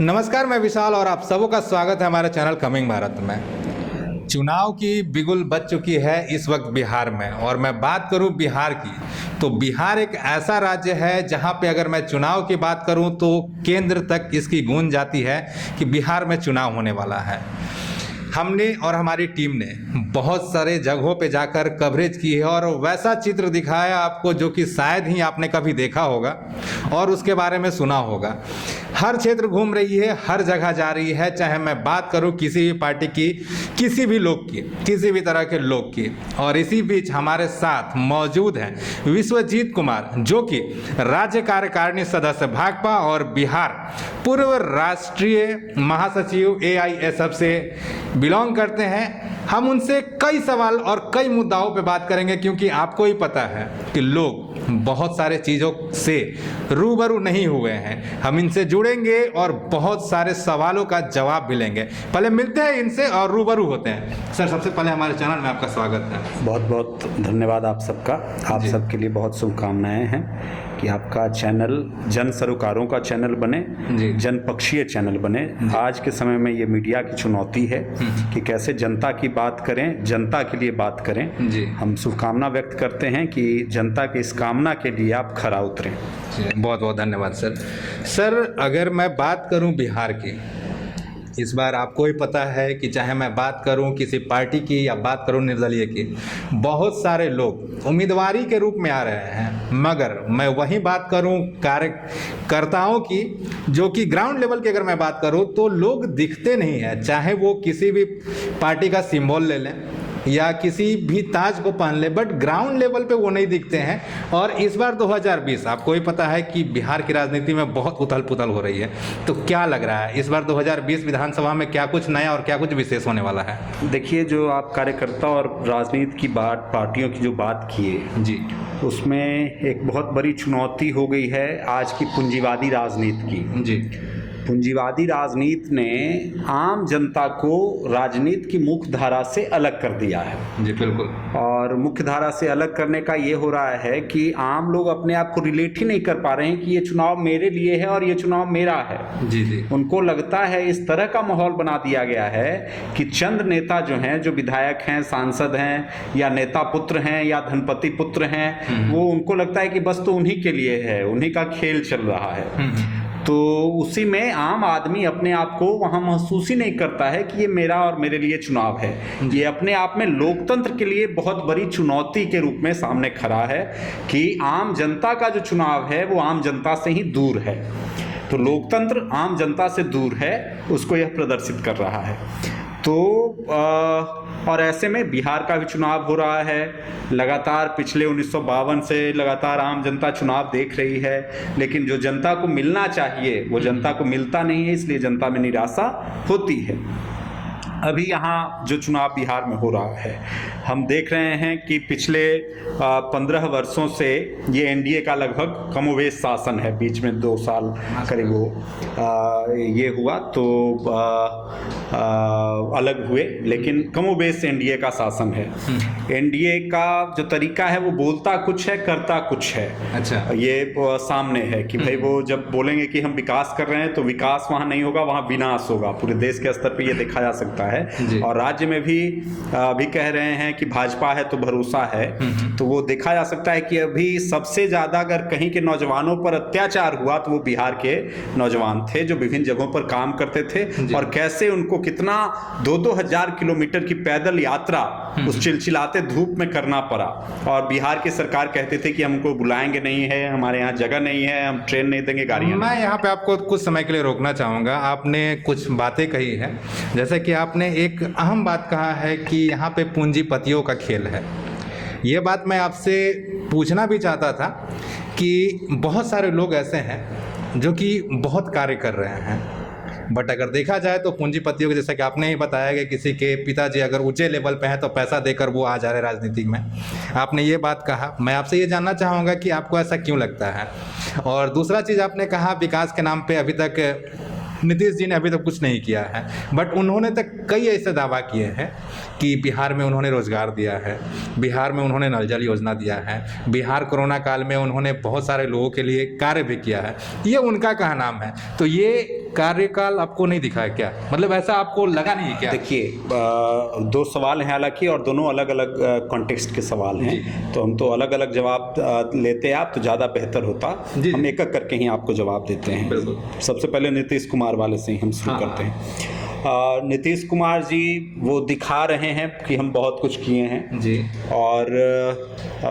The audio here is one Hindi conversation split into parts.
नमस्कार, मैं विशाल और आप सबों का स्वागत है हमारे चैनल कमिंग भारत में। चुनाव की बिगुल बज चुकी है इस वक्त बिहार में, और मैं बात करूं बिहार की तो बिहार एक ऐसा राज्य है जहां पे अगर मैं चुनाव की बात करूं तो केंद्र तक इसकी गूंज जाती है कि बिहार में चुनाव होने वाला है। हमने और हमारी टीम ने बहुत सारे जगहों पे जाकर कवरेज की है और वैसा चित्र दिखाया आपको जो कि शायद ही आपने कभी देखा होगा और उसके बारे में सुना होगा। हर क्षेत्र घूम रही है, हर जगह जा रही है, चाहे मैं बात करूं किसी भी पार्टी की, किसी भी लोग की, किसी भी तरह के लोग की। और इसी बीच हमारे साथ मौजूद हैं विश्वजीत कुमार, जो कि राज्य कार्यकारिणी सदस्य भाकपा और बिहार पूर्व राष्ट्रीय महासचिव AISF से बिलोंग करते हैं। हम उनसे कई सवाल और कई मुद्दाओं पे बात करेंगे, क्योंकि आपको ही पता है कि लोग बहुत सारे चीज़ों से रूबरू नहीं हुए हैं। हम इनसे जुड़ेंगे और बहुत सारे सवालों का जवाब भी लेंगे। पहले मिलते हैं इनसे और रूबरू होते हैं। सर, सबसे पहले हमारे चैनल में आपका स्वागत है। बहुत बहुत धन्यवाद आप सबका। आप सबके लिए बहुत शुभकामनाएं हैं कि आपका चैनल जन सरोकारों का चैनल बने, जनपक्षीय चैनल बने। आज के समय में ये मीडिया की चुनौती है कि कैसे जनता की बात करें, जनता के लिए बात करें। हम शुभकामना व्यक्त करते हैं कि जनता की इस कामना के लिए आप खरा उतरें। बहुत बहुत धन्यवाद सर। सर, अगर मैं बात करूं बिहार की, इस बार आपको ही पता है कि चाहे मैं बात करूं किसी पार्टी की या बात करूं निर्दलीय की, बहुत सारे लोग उम्मीदवारी के रूप में आ रहे हैं। मगर मैं वही बात करूं कार्यकर्ताओं की, जो कि ग्राउंड लेवल की अगर मैं बात करूं तो लोग दिखते नहीं हैं। चाहे वो किसी भी पार्टी का सिंबल ले लें या किसी भी ताज को पहन ले, बट ग्राउंड लेवल पे वो नहीं दिखते हैं। और इस बार 2020 आपको ही पता है कि बिहार की राजनीति में बहुत उथल पुथल हो रही है। तो क्या लग रहा है इस बार 2020 विधानसभा में क्या कुछ नया और क्या कुछ विशेष होने वाला है? देखिए, जो आप कार्यकर्ता और राजनीति की बात, पार्टियों की जो बात किए जी, उसमें एक बहुत बड़ी चुनौती हो गई है आज की पूंजीवादी राजनीति की। जी, पूंजीवादी राजनीति ने आम जनता को राजनीति की मुख्य धारा से अलग कर दिया है। जी बिल्कुल। और मुख्य धारा से अलग करने का ये हो रहा है कि आम लोग अपने आप को रिलेट ही नहीं कर पा रहे हैं कि ये चुनाव मेरे लिए है और ये चुनाव मेरा है। जी जी। उनको लगता है, इस तरह का माहौल बना दिया गया है कि चंद नेता जो हैं, जो विधायक हैं, सांसद हैं या नेता पुत्र हैं या धनपति पुत्र हैं, वो उनको लगता है कि बस तो उन्हीं के लिए है, उन्हीं का खेल चल रहा है। तो उसी में आम आदमी अपने आप को वहां महसूस ही नहीं करता है कि ये मेरा और मेरे लिए चुनाव है। ये अपने आप में लोकतंत्र के लिए बहुत बड़ी चुनौती के रूप में सामने खड़ा है कि आम जनता का जो चुनाव है वो आम जनता से ही दूर है। तो लोकतंत्र आम जनता से दूर है, उसको यह प्रदर्शित कर रहा है। तो और ऐसे में बिहार का भी चुनाव हो रहा है। लगातार पिछले 1952 से लगातार आम जनता चुनाव देख रही है, लेकिन जो जनता को मिलना चाहिए वो जनता को मिलता नहीं है, इसलिए जनता में निराशा होती है। अभी यहाँ जो चुनाव बिहार में हो रहा है, हम देख रहे हैं कि पिछले 15 वर्षों से ये एनडीए का लगभग कमोवेश शासन है। बीच में 2 साल करीब वो ये हुआ तो अलग हुए, लेकिन कमोवेश एनडीए का शासन है। एनडीए का जो तरीका है वो बोलता कुछ है, करता कुछ है। अच्छा, ये सामने है कि भाई वो जब बोलेंगे कि हम विकास कर रहे हैं तो विकास वहाँ नहीं होगा, वहाँ विनाश होगा। पूरे देश के स्तर पे ये देखा जा सकता है। और राज्य में भी अभी कह रहे हैं कि भाजपा है तो भरोसा है। तो वो देखा जा सकता है कि अभी सबसे ज्यादा अगर कहीं के नौजवानों पर अत्याचार हुआ तो वो बिहार के नौजवान थे, जो विभिन्न जगहों पर काम करते थे और कैसे उनको कितना 2-2 हजार किलोमीटर की पैदल यात्रा उस चिलचिलाते धूप में करना पड़ा। और बिहार की सरकार कहते थे कि हमको बुलाएंगे नहीं है, हमारे यहाँ जगह नहीं है, हम ट्रेन नहीं देंगे, गाड़ियाँ। मैं यहाँ पे आपको कुछ समय के लिए रोकना चाहूँगा। आपने कुछ बातें कही है, जैसे कि आपने एक अहम बात कहा है कि यहाँ पे पूंजीपतियों का खेल है। ये बात मैं आपसे पूछना भी चाहता था कि बहुत सारे लोग ऐसे हैं जो कि बहुत कार्य कर रहे हैं, बट अगर देखा जाए तो पूंजीपतियों के, जैसा कि आपने ही बताया कि किसी के पिताजी अगर ऊंचे लेवल पे हैं तो पैसा देकर वो आ जा रहे राजनीति में। आपने ये बात कहा, मैं आपसे ये जानना चाहूँगा कि आपको ऐसा क्यों लगता है। और दूसरा चीज़ आपने कहा विकास के नाम पे अभी तक नीतीश जी ने अभी तक कुछ नहीं किया है, बट उन्होंने तक कई ऐसे दावा किए हैं कि बिहार में उन्होंने रोजगार दिया है, बिहार में उन्होंने नल जल योजना दिया है, बिहार कोरोना काल में उन्होंने बहुत सारे लोगों के लिए कार्य भी किया है। ये उनका कहा नाम है। तो ये कार्यकाल आपको नहीं दिखा है क्या? मतलब ऐसा आपको लगा नहीं है क्या? देखिए, दो सवाल हैं हालांकि, और दोनों अलग अलग कॉन्टेक्स्ट के सवाल हैं, तो हम तो अलग अलग जवाब लेते आप तो ज़्यादा बेहतर होता। जी, हम एक एक करके ही आपको जवाब देते हैं। बिल्कुल। सबसे पहले नीतीश कुमार वाले से ही हम शुरू करते हैं। नीतीश कुमार जी वो दिखा रहे हैं कि हम बहुत कुछ किए हैं जी, और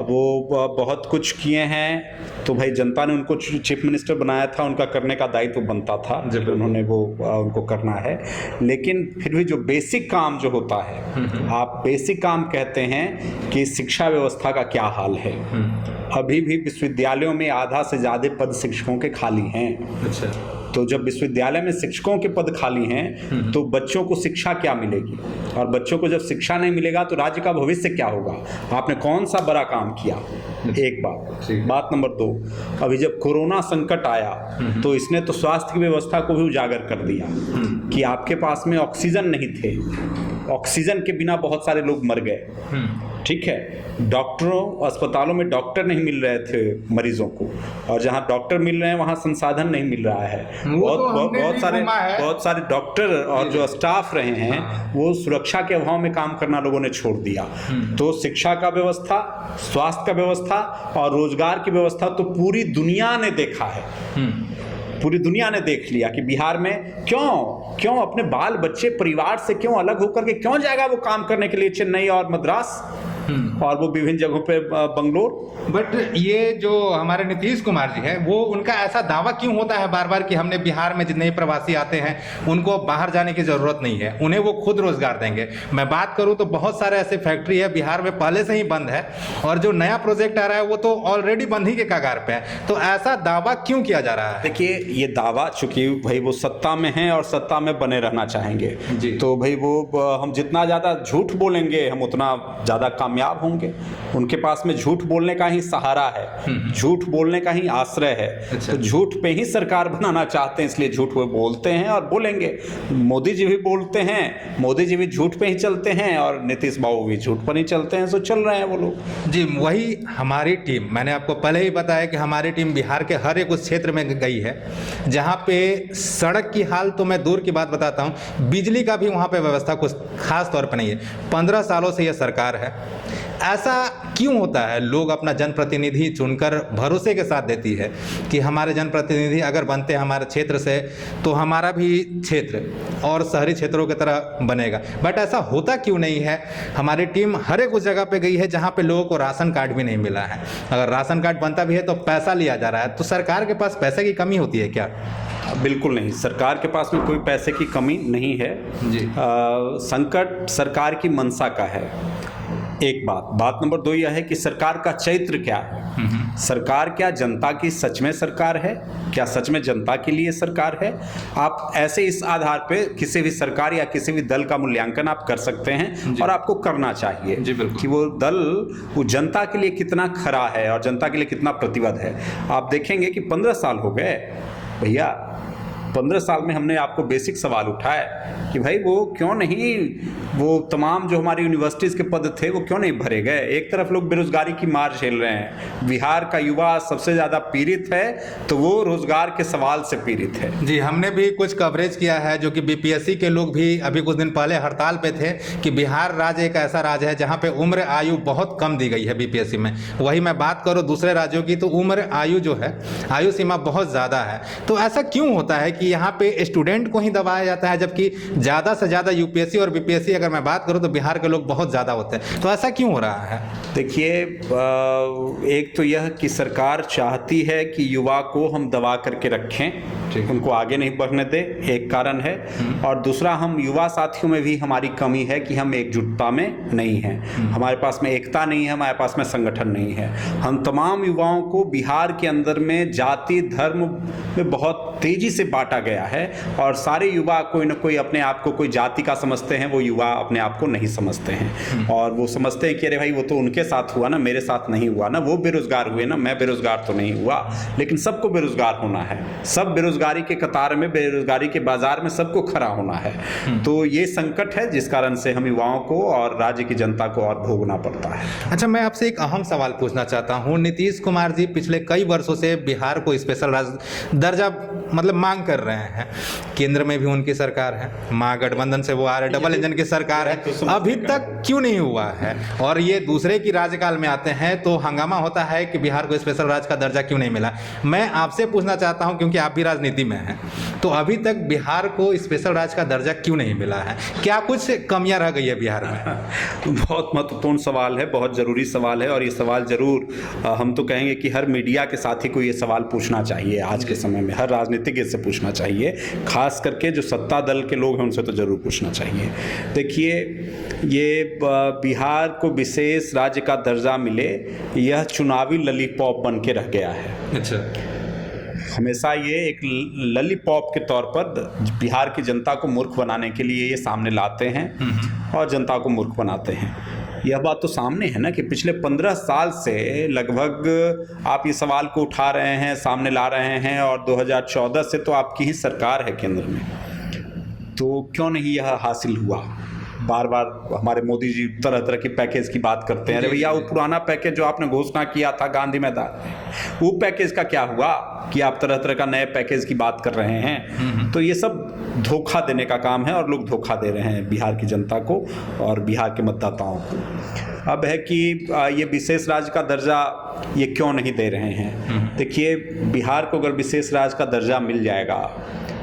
वो बहुत कुछ किए हैं, तो भाई जनता ने उनको चीफ मिनिस्टर बनाया था, उनका करने का दायित्व बनता था, जब उन्होंने वो उनको करना है। लेकिन फिर भी जो बेसिक काम जो होता है, आप बेसिक काम कहते हैं कि शिक्षा व्यवस्था का क्या हाल है। अभी भी विश्वविद्यालयों में आधा से ज़्यादा पद शिक्षकों के खाली हैं। अच्छा। तो जब विश्वविद्यालय में शिक्षकों के पद खाली हैं तो बच्चों को शिक्षा क्या मिलेगी, और बच्चों को जब शिक्षा नहीं मिलेगा तो राज्य का भविष्य क्या होगा? आपने कौन सा बड़ा काम किया? एक बात नंबर 2, अभी जब कोरोना संकट आया तो इसने तो स्वास्थ्य की व्यवस्था को भी उजागर कर दिया कि आपके पास में ऑक्सीजन नहीं थे, ऑक्सीजन के बिना बहुत सारे लोग मर गए। ठीक है, डॉक्टरों अस्पतालों में डॉक्टर नहीं मिल रहे थे मरीजों को, और जहां डॉक्टर मिल रहे हैं वहां संसाधन नहीं मिल रहा है। बहुत सारे डॉक्टर और जो स्टाफ रहे हैं वो सुरक्षा के अभाव में काम करना लोगों ने छोड़ दिया। तो शिक्षा का व्यवस्था, स्वास्थ्य का व्यवस्था और रोजगार की व्यवस्था तो पूरी दुनिया ने देखा है, पूरी दुनिया ने देख लिया कि बिहार में क्यों अपने बाल बच्चे परिवार से क्यों अलग होकर के क्यों जाएगा वो काम करने के लिए चेन्नई और मद्रास और वो विभिन्न जगहों पे बंगलोर। बट ये जो हमारे नीतीश कुमार जी हैं, वो उनका ऐसा दावा क्यों होता है बार बार कि हमने बिहार में जितने प्रवासी आते हैं उनको बाहर जाने की जरूरत नहीं है, उन्हें वो खुद रोजगार देंगे। मैं बात करूं तो बहुत सारे ऐसे फैक्ट्री है बिहार में पहले से ही बंद है, और जो नया प्रोजेक्ट आ रहा है वो तो ऑलरेडी बंद ही के कगार पे है। तो ऐसा दावा क्यों किया जा रहा है? देखिए, ये दावा चूंकि भाई वो सत्ता में है और सत्ता में बने रहना चाहेंगे, तो भाई वो हम जितना ज़्यादा झूठ बोलेंगे हम उतना ज़्यादा कामयाब होंगे। उनके पास में झूठ बोलने का ही सहारा है, झूठ बोलने का ही आश्रय है। अच्छा। तो झूठ पे ही सरकार बनाना चाहते हैं, इसलिए झूठ वो बोलते हैं और बोलेंगे। मोदी जी भी बोलते हैं, मोदी जी भी झूठ पे ही चलते हैं, और नीतीश बाबू भी झूठ पर ही चलते हैं, सो चल रहे हैं वो लोग। जी, वही हमारी टीम, मैंने आपको पहले ही बताया कि हमारी टीम बिहार के हर एक उस क्षेत्र में गई है जहाँ पे सड़क की हाल तो मैं दूर की बात बताता हूँ, बिजली का भी वहाँ पे व्यवस्था कुछ खास तौर पे नहीं है। 15 सालों से यह सरकार है। ऐसा क्यों होता है? लोग अपना जनप्रतिनिधि चुनकर भरोसे के साथ देती है कि हमारे जनप्रतिनिधि अगर बनते हैं हमारे क्षेत्र से तो हमारा भी क्षेत्र और शहरी क्षेत्रों की तरह बनेगा। बट ऐसा होता क्यों नहीं है? हमारी टीम हर एक उस जगह पे गई है जहाँ पे लोगों को राशन कार्ड भी नहीं मिला है। अगर राशन कार्ड बनता भी है तो पैसा लिया जा रहा है। तो सरकार के पास पैसे की कमी होती है क्या? बिल्कुल नहीं, सरकार के पास में कोई पैसे की कमी नहीं है जी। संकट सरकार की मंशा का है, एक बात नंबर 2 यह है कि सरकार का चरित्र क्या है। सरकार क्या जनता की सच में सरकार है? क्या सच में जनता के लिए सरकार है? आप ऐसे इस आधार पे किसी भी सरकार या किसी भी दल का मूल्यांकन आप कर सकते हैं, और आपको करना चाहिए कि वो दल वो जनता के लिए कितना खरा है और जनता के लिए कितना प्रतिबद्ध है। आप देखेंगे कि 15 साल हो गए भैया, 15 साल में हमने आपको बेसिक सवाल उठाया कि भाई वो क्यों नहीं, वो तमाम जो हमारी यूनिवर्सिटीज़ के पद थे वो क्यों नहीं भरे गए? एक तरफ लोग बेरोजगारी की मार झेल रहे हैं, बिहार का युवा सबसे ज़्यादा पीड़ित है, तो वो रोजगार के सवाल से पीड़ित है। जी, हमने भी कुछ कवरेज किया है, जो कि बीपीएससी के लोग भी अभी कुछ दिन पहले हड़ताल पे थे कि बिहार राज्य एक ऐसा राज्य है जहाँ पे उम्र आयु बहुत कम दी गई है बीपीएससी में। वही मैं बात करूँ दूसरे राज्यों की तो उम्र आयु जो है, आयु सीमा बहुत ज़्यादा है। तो ऐसा क्यों होता है कि यहाँ पे स्टूडेंट को ही दबाया जाता है, जबकि ज़्यादा से ज़्यादा यूपीएससी और बीपीएससी अगर मैं बात करूँ तो बिहार के लोग बहुत ज़्यादा होते हैं? तो ऐसा क्यों हो रहा है? देखिए, एक तो यह कि सरकार चाहती है कि युवा को हम दबा करके रखें, उनको आगे नहीं बढ़ने दे, एक कारण है। और दूसरा, हम युवा साथियों में भी हमारी कमी है कि हम एकजुटता में नहीं हैं, हमारे पास में एकता नहीं है, हमारे पास में संगठन नहीं है। हम तमाम युवाओं को बिहार के अंदर में जाति धर्म में बहुत तेजी से बांटा गया है, और सारे युवा कोई ना कोई अपने आप को कोई जाति का समझते हैं, वो युवा अपने आप को नहीं समझते हैं, और वो समझते हैं कि अरे भाई वो तो उनके साथ हुआ ना, मेरे साथ नहीं हुआ ना, वो बेरोजगार हुए ना, मैं बेरोजगार तो नहीं हुआ। लेकिन सबको बेरोजगार होना है, सब बेरोजगार बेरोजगारी के कतार में, बेरोजगारी के बाजार में सबको खड़ा होना है। तो ये संकट है जिस कारण से हम युवाओं को और राज्य की जनता को और भोगना पड़ता है। अच्छा, मैं आपसे एक अहम सवाल पूछना चाहता हूँ। नीतीश कुमार जी पिछले कई वर्षों से बिहार को स्पेशल राज्य दर्जा मतलब मांग कर रहे हैं। केंद्र में भी उनकी सरकार है, महागठबंधन से वो आ रहे, डबल इंजन की सरकार है, अभी तक क्यों नहीं हुआ है? और ये दूसरे की राज्यकाल में आते हैं तो हंगामा होता है कि बिहार को स्पेशल राज्य का दर्जा क्यों नहीं मिला। मैं आपसे पूछना चाहता हूं, क्योंकि आप भी राजनीति में हैं, तो अभी तक बिहार को स्पेशल राज्य का दर्जा क्यों नहीं मिला है? क्या कुछ कमियां रह गई है बिहार में? बहुत महत्वपूर्ण सवाल है, बहुत ज़रूरी सवाल है, और ये सवाल ज़रूर हम तो कहेंगे कि हर मीडिया के साथी को ये सवाल पूछना चाहिए। आज के समय में हर राजनीतिज्ञ से पूछना चाहिए, खास करके जो सत्ता दल के लोग हैं उनसे तो ज़रूर पूछना चाहिए। देखिए, ये बिहार को विशेष राज्य का दर्जा मिले, यह चुनावी ललीपॉप बन के रह गया है। अच्छा, हमेशा ये एक ललीपॉप के तौर पर बिहार की जनता को मूर्ख बनाने के लिए ये सामने लाते हैं और जनता को मूर्ख बनाते हैं। यह बात तो सामने है ना कि पिछले 15 साल से लगभग आप ये सवाल को उठा रहे हैं, सामने ला रहे हैं, और 2014 से तो आपकी ही सरकार है केंद्र में, तो क्यों नहीं यह हासिल हुआ? बार बार हमारे मोदी जी तरह तरह की पैकेज की बात करते हैं। अरे भैया, वो पुराना पैकेज जो आपने घोषणा किया था गांधी मैदान में, वो पैकेज का क्या हुआ कि आप तरह तरह का नए पैकेज की बात कर रहे हैं? तो ये सब धोखा देने का काम है, और लोग धोखा दे रहे हैं बिहार की जनता को और बिहार के मतदाताओं को। अब है कि ये विशेष राज्य का दर्जा ये क्यों नहीं दे रहे हैं? देखिए, बिहार को अगर विशेष राज्य का दर्जा मिल जाएगा,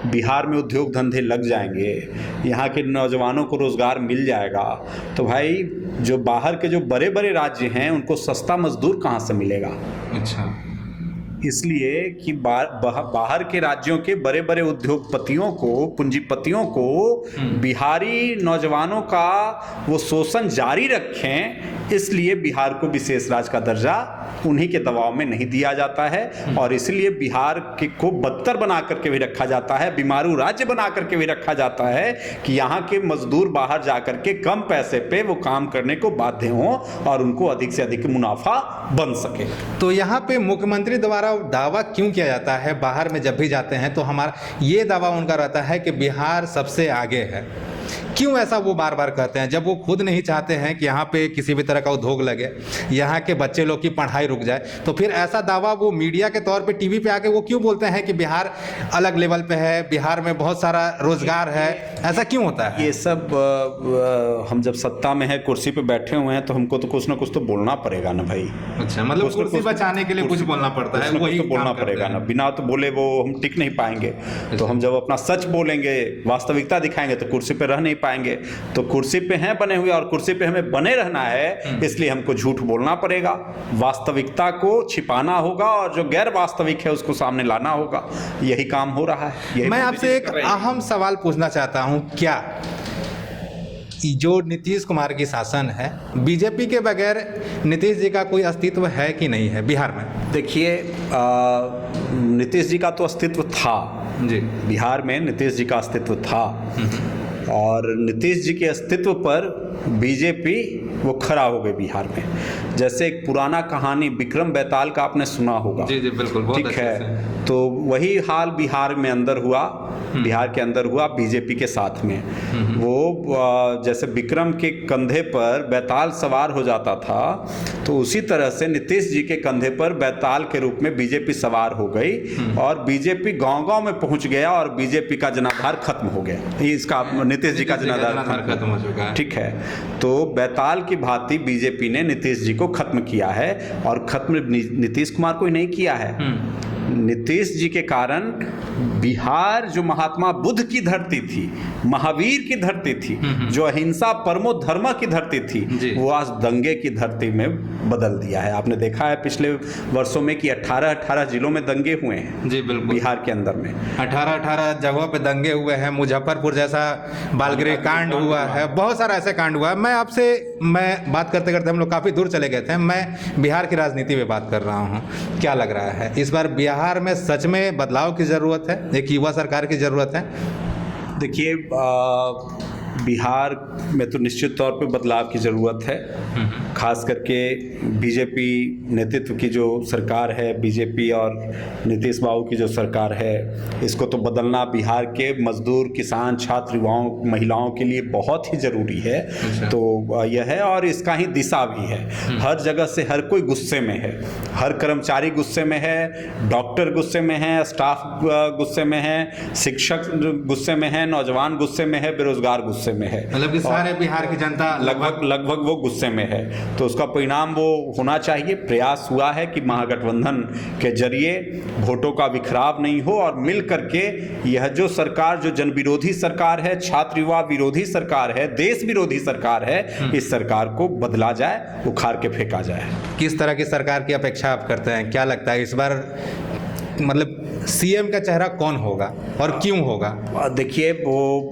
बिहार में उद्योग धंधे लग जाएंगे, यहाँ के नौजवानों को रोज़गार मिल जाएगा, तो भाई जो बाहर के जो बड़े बड़े राज्य हैं उनको सस्ता मजदूर कहाँ से मिलेगा? अच्छा, इसलिए कि बाहर के राज्यों के बड़े बड़े उद्योगपतियों को, पूंजीपतियों को बिहारी नौजवानों का वो शोषण जारी रखें, इसलिए बिहार को विशेष राज्य का दर्जा उन्हीं के दबाव में नहीं दिया जाता है। और इसलिए बिहार को बदतर बना करके भी रखा जाता है, बीमारू राज्य बना करके भी रखा जाता है कि यहाँ के मजदूर बाहर जा करके कम पैसे पे वो काम करने को बाध्य हों और उनको अधिक से अधिक मुनाफा बन सके। तो यहाँ पे मुख्यमंत्री द्वारा दावा क्यों किया जाता है? बाहर में जब भी जाते हैं तो हमारा ये दावा उनका रहता है कि बिहार सबसे आगे है। क्यों ऐसा वो बार बार कहते हैं, जब वो खुद नहीं चाहते हैं कि यहाँ पे किसी भी तरह का उद्योग लगे, यहाँ के बच्चे लोग की पढ़ाई रुक जाए? तो फिर ऐसा दावा वो मीडिया के तौर पे टीवी पे आके वो क्यों बोलते हैं कि बिहार अलग लेवल पे है, बिहार में बहुत सारा रोजगार है? ऐसा क्यों होता है? ये सब हम जब सत्ता में है, कुर्सी पे बैठे हुए हैं, तो हमको तो कुछ ना कुछ तो बोलना पड़ेगा ना भाई। अच्छा, मतलब कुर्सी बचाने के लिए कुछ बोलना पड़ता है, वही तो बोलना पड़ेगा ना, बिना तो बोले वो हम टिक नहीं पाएंगे। तो हम जब अपना सच बोलेंगे, वास्तविकता दिखाएंगे, तो कुर्सी पे रह नहीं पाएंगे। तो कुर्सी पे हैं बने हुए और कुर्सी पे हमें बने रहना है, इसलिए हमको झूठ बोलना पड़ेगा, वास्तविकता को छिपाना होगा और जो गैर वास्तविक है उसको सामने लाना होगा। यही काम हो रहा है। मैं आपसे एक अहम सवाल पूछना चाहता हूं, क्या जो नीतीश कुमार की शासन है, बीजेपी के बगैर नीतीश जी का कोई अस्तित्व है कि नहीं है बिहार में? देखिए, नीतीश जी का तो अस्तित्व था जी, बिहार में नीतीश जी का अस्तित्व था, और नीतीश जी के अस्तित्व पर बीजेपी वो खड़ा हो गई बिहार में। जैसे एक पुराना कहानी विक्रम बेताल का आपने सुना होगा। जी जी बिल्कुल, बहुत ठीक अच्छे है से। तो वही हाल बिहार में अंदर हुआ, बिहार के अंदर हुआ बीजेपी के साथ में। वो जैसे विक्रम के कंधे पर बेताल सवार हो जाता था, तो उसी तरह से नीतीश जी के कंधे पर बेताल के रूप में बीजेपी सवार हो गई और बीजेपी गांव-गांव में पहुंच गया और बीजेपी का जनाधार खत्म हो गया। इसका नीतीश जी का जनाधार खत्म हो चुका है। ठीक है, तो बेताल की भांति बीजेपी ने नीतीश जी को खत्म किया है, और खत्म नीतीश कुमार को ही नहीं किया है। नीतीश जी के कारण बिहार जो महात्मा बुद्ध की धरती थी, महावीर की धरती थी, जो अहिंसा परमो धर्म की धरती थी, वो आज दंगे की धरती में बदल दिया है। आपने देखा है पिछले वर्षों में कि 18 जिलों में दंगे हुए हैं। जी बिल्कुल, बिहार के अंदर में 18 जगहों पे दंगे हुए हैं। मुजफ्फरपुर जैसा बालगृह कांड हुआ है, बहुत सारा ऐसे कांड हुआ है। मैं बात करते करते हम लोग काफ़ी दूर चले गए थे। मैं बिहार की राजनीति में बात कर रहा हूँ। क्या लग रहा है इस बार बिहार में सच में बदलाव की ज़रूरत है, एक युवा सरकार की ज़रूरत है? देखिए, बिहार में तो निश्चित तौर पे बदलाव की ज़रूरत है। खास करके बीजेपी नेतृत्व की जो सरकार है, बीजेपी और नीतीश बाबू की जो सरकार है, इसको तो बदलना बिहार के मजदूर, किसान, छात्र, युवाओं, महिलाओं के लिए बहुत ही ज़रूरी है। तो यह है, और इसका ही दिशा भी है। हर जगह से हर कोई गुस्से में है, हर कर्मचारी गुस्से में है, डॉक्टर गुस्से में है, स्टाफ गुस्से में है, शिक्षक गुस्से में है, नौजवान गुस्से में है, बेरोजगार गुस्से में है। मतलब कि सारे बिहार की जनता लगभग वो गुस्से में है। तो उसका परिणाम वो होना चाहिए। प्रयास हुआ है कि महागठबंधन के जरिए वोटों का बिखराव नहीं हो और मिल करके यह जो सरकार, जो जन विरोधी सरकार है, छात्र युवा विरोधी सरकार है, देश विरोधी सरकार है, इस सरकार को बदला जाए, उखाड़ के फेंका जाए। किस तरह की सरकार की अपेक्षा आप करते हैं? क्या लगता है इस बार मतलब सीएम का चेहरा कौन होगा और क्यों होगा? देखिए, वो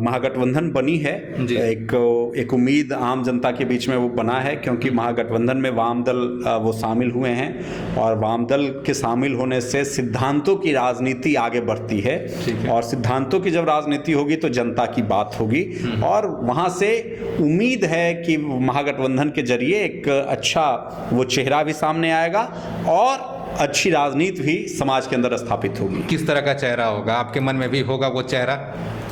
महागठबंधन बनी है, एक उम्मीद आम जनता के बीच में वो बना है, क्योंकि महागठबंधन में वाम दल वो शामिल हुए हैं, और वाम दल के शामिल होने से सिद्धांतों की राजनीति आगे बढ़ती है, और सिद्धांतों की जब राजनीति होगी तो जनता की बात होगी, और वहाँ से उम्मीद है कि महागठबंधन के जरिए एक अच्छा वो चेहरा भी सामने आएगा और अच्छी राजनीति भी समाज के अंदर स्थापित होगी। किस तरह का चेहरा होगा? आपके मन में भी होगा वो चेहरा?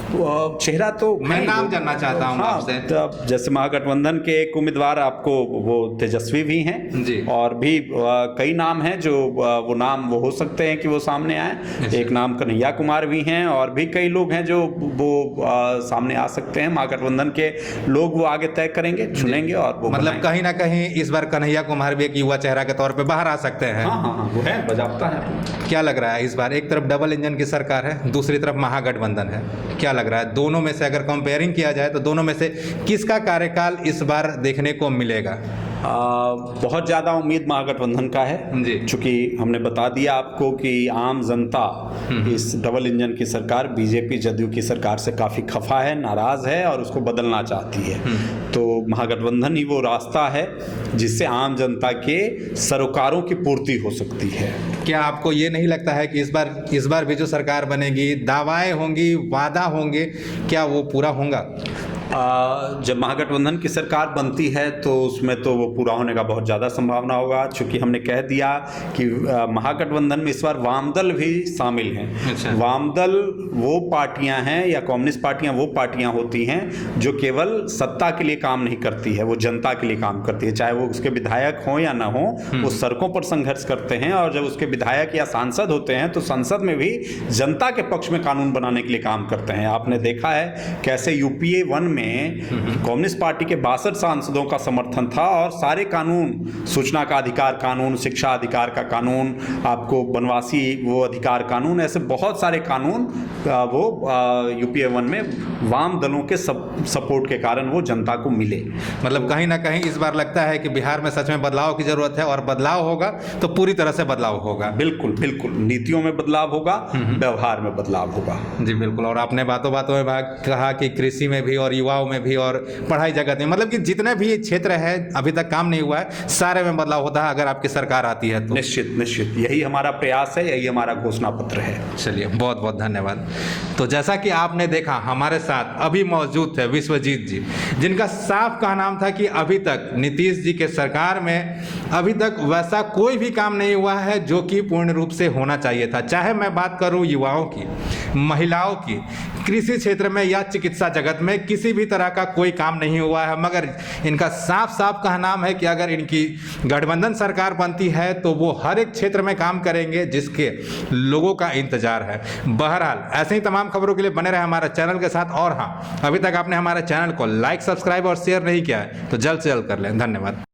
चेहरा तो मैं नाम जानना चाहता हूँ आपसे। तो जैसे महागठबंधन के एक उम्मीदवार आपको वो तेजस्वी भी हैं जी, और भी कई नाम हैं जो वो नाम वो हो सकते हैं कि वो सामने आए। एक नाम कन्हैया कुमार भी हैं, और भी कई लोग हैं जो वो सामने आ सकते हैं। महागठबंधन के लोग वो आगे तय करेंगे, चुनेंगे, और वो मतलब कहीं ना कहीं इस बार कन्हैया कुमार भी एक युवा चेहरा के तौर पे बाहर आ सकते हैं। हाँ, वो है, बजावता है। क्या लग रहा है इस बार? एक तरफ डबल इंजन की सरकार है, दूसरी तरफ महागठबंधन है, क्या लग रहा है दोनों में से अगर कंपेयरिंग किया जाए तो दोनों में से किसका कार्यकाल इस बार देखने को मिलेगा? बहुत ज़्यादा उम्मीद महागठबंधन का है जी, चूँकि हमने बता दिया आपको कि आम जनता इस डबल इंजन की सरकार, बीजेपी जदयू की सरकार से काफ़ी खफा है, नाराज़ है, और उसको बदलना चाहती है। तो महागठबंधन ही वो रास्ता है जिससे आम जनता के सरोकारों की पूर्ति हो सकती है। क्या आपको ये नहीं लगता है कि इस बार भी जो सरकार बनेगी, दावाएं होंगी, वादा होंगे, क्या वो पूरा होगा? जब महागठबंधन की सरकार बनती है तो उसमें तो वो पूरा होने का बहुत ज़्यादा संभावना होगा, चूँकि हमने कह दिया कि महागठबंधन में इस बार वामदल भी शामिल हैं। अच्छा। वामदल वो पार्टियां हैं या कम्युनिस्ट पार्टियां वो पार्टियां होती हैं जो केवल सत्ता के लिए काम नहीं करती है, वो जनता के लिए काम करती है। चाहे वो उसके विधायक हों या ना हो, वो सड़कों पर संघर्ष करते हैं, और जब उसके विधायक या सांसद होते हैं तो संसद में भी जनता के पक्ष में कानून बनाने के लिए काम करते हैं। आपने देखा है कैसे यूपीए 1 में कम्युनिस्ट पार्टी के 62 सांसदों का समर्थन था, और सारे कानून, सूचना का अधिकार कानून, शिक्षा अधिकार का कानून, आपको वनवासी वो अधिकार कानून, ऐसे बहुत सारे कानून वो यूपीए 1 में वाम दलों के सपोर्ट के कारण वो जनता को मिले। मतलब कहीं ना कहीं इस बार लगता है कि बिहार में सच में बदलाव की जरूरत है, और बदलाव होगा तो पूरी तरह से बदलाव होगा। बिल्कुल बिल्कुल, नीतियों में बदलाव होगा, व्यवहार में बदलाव होगा। जी बिल्कुल। और आपने बातों बातों में कहा कि कृषि में भी और युवाओं में भी और पढ़ाई जगत में, मतलब कि जितने भी क्षेत्र है अभी तक काम नहीं हुआ है, सारे में बदलाव होता है अगर आपकी सरकार आती है तो। निश्चित निश्चित, यही हमारा प्रयास है, यही हमारा घोषणा पत्र है। चलिए, बहुत बहुत धन्यवाद। तो जैसा कि आपने देखा, हमारे साथ अभी मौजूद थे विश्वजीत जी, जिनका साफ का नाम था कि अभी तक नीतीश जी के सरकार में अभी तक वैसा कोई भी काम नहीं हुआ है जो कि पूर्ण रूप से होना चाहिए था। चाहे मैं बात करूं युवाओं की, महिलाओं की, कृषि क्षेत्र में या चिकित्सा जगत में, किसी भी तरह का कोई काम नहीं हुआ है। मगर इनका साफ साफ का नाम है कि अगर इनकी गठबंधन सरकार बनती है तो वो हर एक क्षेत्र में काम करेंगे जिसके लोगों का इंतजार है। बहरहाल, ऐसे ही तमाम खबरों के लिए बने रहे हमारे चैनल के साथ। और हाँ, अभी तक आपने हमारे चैनल को लाइक, सब्सक्राइब और शेयर नहीं किया है तो जल्द से जल्द कर लें। धन्यवाद।